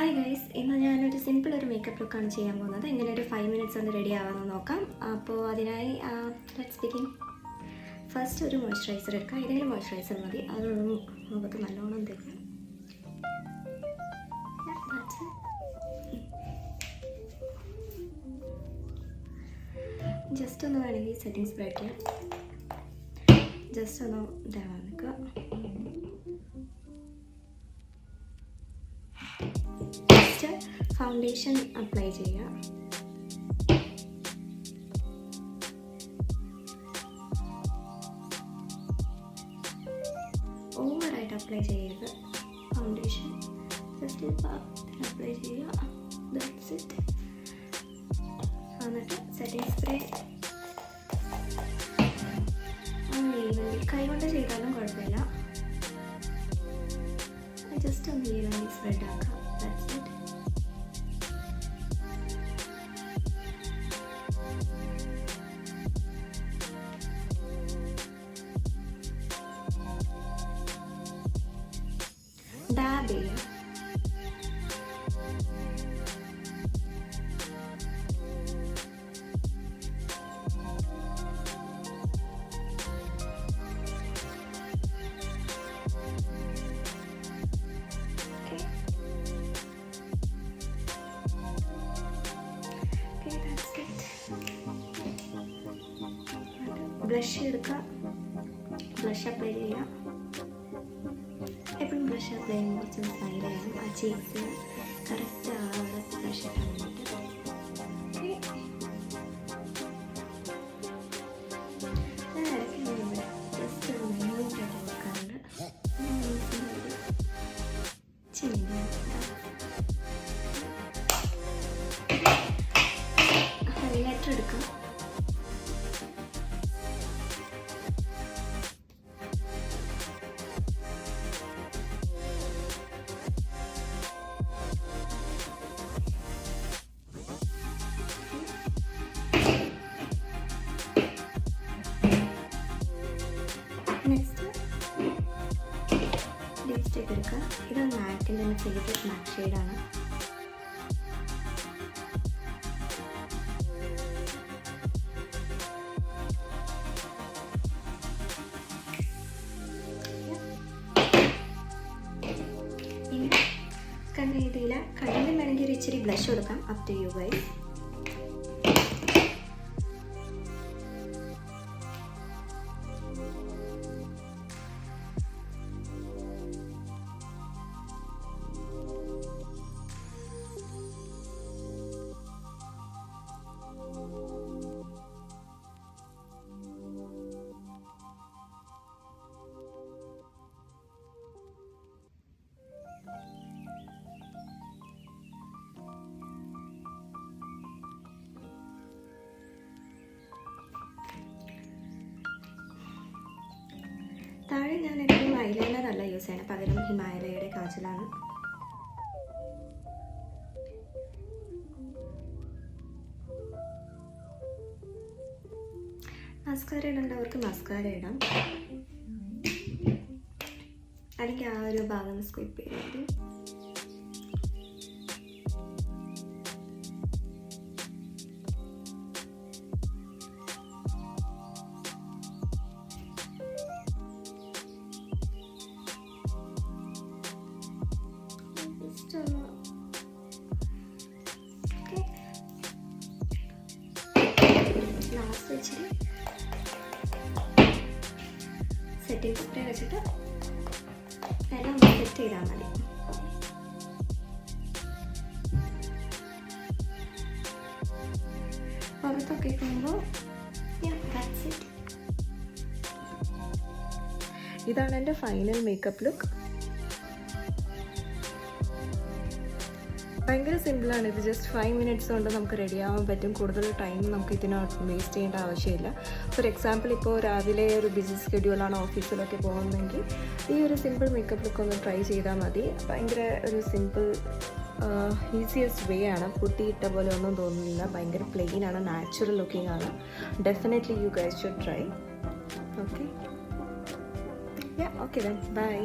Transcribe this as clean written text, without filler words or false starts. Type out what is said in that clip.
Hi guys, ഇന്ന് ഞാനൊരു simple makeup ലുക്കാണ് ചെയ്യാൻ പോകുന്നത്. എങ്ങനെ ഒരു 5 മിനിറ്റ്സ് കൊണ്ട് റെഡി ആവാമെന്ന് നോക്കാം. അപ്പോൾ അതിനായി ലെറ്റ്സ് ബിഗിൻ. ഫസ്റ്റ് ഒരു മോയ്സ്ചറൈസർ എടുക്കാം. ഏതെങ്കിലും മോയ്സ്ചറൈസർ മതി. അതൊന്നും മുഖത്ത് നല്ലോണം തേക്കാം. ജസ്റ്റ് ഒന്ന് വേണമെങ്കിൽ സെറ്റിംഗ് സ്പ്രേ അടിക്കാം. ജസ്റ്റ് ഒന്ന് ഇതാവാൻ നിൽക്കുക. ഫൗണ്ടേഷൻ അപ്ലൈ ചെയ്യുക. ഓവറായിട്ട് അപ്ലൈ ചെയ്യരുത്. ഫൗണ്ടേഷൻ ജസ്റ്റ് അപ്ലൈ ചെയ്യുക. That's it. എന്നിട്ട് സെറ്റിംഗ് സ്പ്രേ കൈ കൊണ്ട് ചെയ്താലും കുഴപ്പമില്ല. ജസ്റ്റ് ഒന്ന് ഈവൻലി സ്പ്രെഡ് ആക്കുക. That's it. ഡാബ് ചെയ്യുക. ബ്ലഷ് എടുക്കുക. ബ്ലഷ് അപ്ലൈ ചെയ്യുക. എപ്പോഴും ബ്ലഷ് അപ്ലൈ ചെയ്യുമ്പോൾ കുറച്ച് സ്മൈൽ ചെയ്യണം. ആ ചീക്സ് കറക്റ്റ് ആവാതെ ബ്ലഷ് ഇട്ടാൻ വേണ്ടിയിട്ട്. ഞാൻ ഇടയ്ക്ക് ജസ്റ്റ് നീറ്റായിട്ട് കൊടുക്കാറുണ്ട്. ഹൈലൈറ്റർ എടുക്കാം. നെക്സ്റ്റ് ലിപ്സ്റ്റിക് എടുക്കുക. ഇത് മാക്കിൻ്റെ എൻ്റെ ഫേവറേറ്റ് മാറ്റ് ഷെയ്ഡാണ്. ഇനി കണ്ണെഴുതിയില്ല. കണ്ണിന് വേണമെങ്കിൽ ഒരു ഇച്ചിരി ബ്ലഷ് കൊടുക്കാം. Up to you guys. താഴെ ഞാൻ എപ്പോഴും ഐലൈനർ അല്ല യൂസ് ചെയ്യണം. പകരം ഹിമാലയയുടെ കാജലാണ്. മസ്കാര ഇടേണ്ടവർക്ക് മസ്കാര ഇടാം. അല്ലെങ്കിൽ ആ ഒരു ഭാഗം സ്കിപ്പ് ചെയ്താൽ മതി. ലാസ്റ്റ് വെച്ചിട്ട് സെറ്റിംഗ് സ്പ്രേ വെച്ചിട്ട് എല്ലാം സെറ്റ് ചെയ്താൽ മതി. പുറത്തൊക്കെ കഴിയുമ്പോൾ ഇതാണ് എൻ്റെ ഫൈനൽ മേക്കപ്പ് ലുക്ക്. ഭയങ്കര സിമ്പിളാണ്. ഇത് ജസ്റ്റ് 5 മിനിറ്റ്സ് കൊണ്ട് നമുക്ക് റെഡി ആവാൻ പറ്റും. കൂടുതൽ ടൈം നമുക്ക് ഇതിനകത്ത് വേസ്റ്റ് ചെയ്യേണ്ട ആവശ്യമില്ല. ഫോർ എക്സാമ്പിൾ, ഇപ്പോൾ രാവിലെ ഒരു ബിസി സ്കെഡ്യൂളാണ്, ഓഫീസിലൊക്കെ പോകുന്നതെങ്കിൽ ഈ ഒരു സിമ്പിൾ മേക്കപ്പ് ലുക്ക് ഒന്ന് ട്രൈ ചെയ്താൽ മതി. ഭയങ്കര ഒരു സിമ്പിൾ ഈസിയസ്റ്റ് വേ ആണ്. പുട്ടിയിട്ട പോലെ ഒന്നും തോന്നുന്നില്ല. ഭയങ്കര പ്ലെയിൻ ആണ്, നാച്ചുറൽ ലുക്കിംഗ് ആണ്. Definitely you guys should try. Okay, then bye.